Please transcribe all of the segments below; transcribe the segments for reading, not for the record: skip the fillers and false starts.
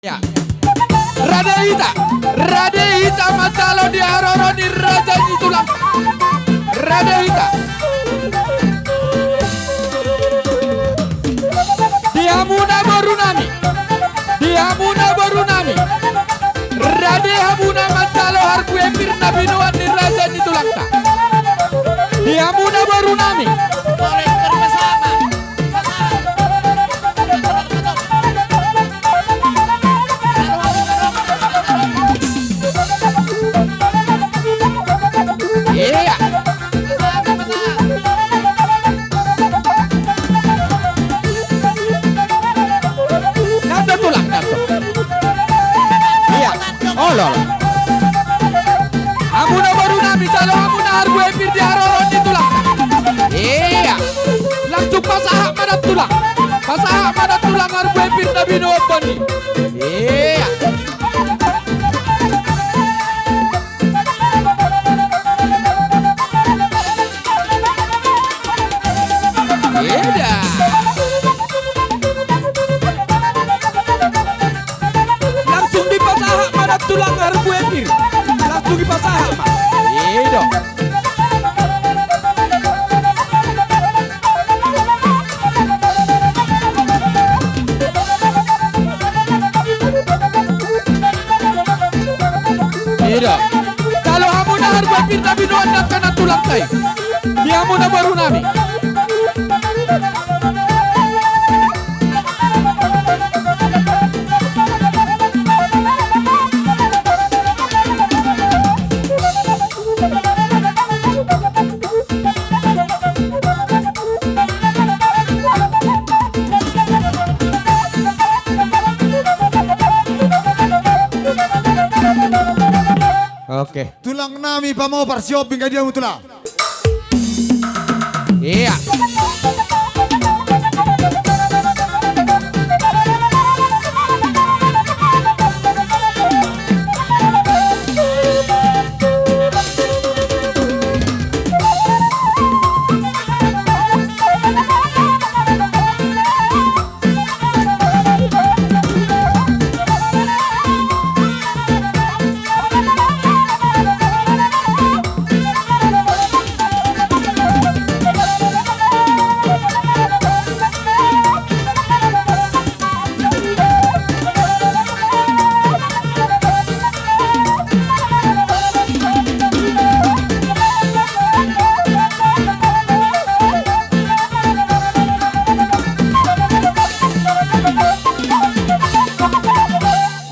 Ya. Radeita matalo di aroro di raja di tulang. Radeita. Diamuna baru nami. Rade hamuna matalo harku empir nabi nuan di raja di tulang ta. Diamuna baru nami. Iya. Nanda tulang nanda. Iya. Oh loh. Amuna baru nami calo amuna hargu empir di aroron di tulang. Iya. Langsung pasahak madat tulang. Pasahak madat tulang hargu empir nabi nuwon. Iya. Langsung dipasahak pada tulang harus empir. Langsung dipasahak Pak. Iya. Iya. Kalau amuna harus empir tapi nuan kena tulang kai. Dia amuna baru nami. Oke. Tulang nami pa mau parsiopin kay dia mo tulang. Iya.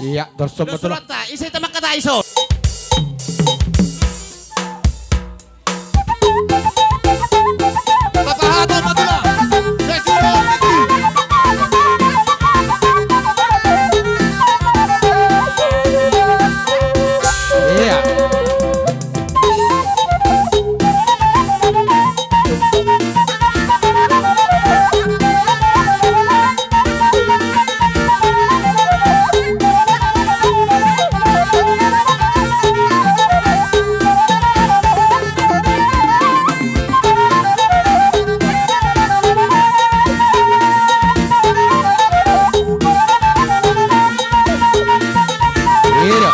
Iya, dosom betul. Isay tamak kata iso. Papahatan mo tulang. Iya. Iya.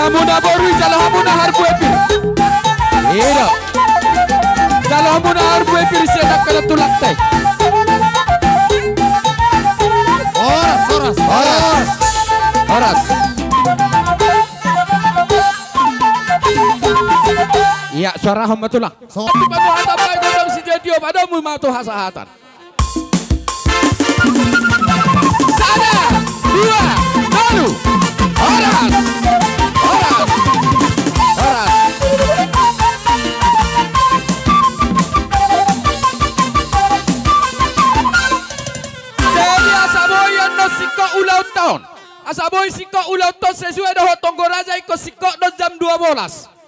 Amuna baru kalau amuna harbu epir. Iya. Kalau amuna harbu epir saya kena tulang teh. Oras. Iya, suara hamba tulang. Tapi panu hata baik dalam si jadio padamu matu hasahatan. 1, 2, lalu. Oras. tahun. Asa boy sikok ulah ton sesuai dah tonggo raja ikut sikok do jam 12.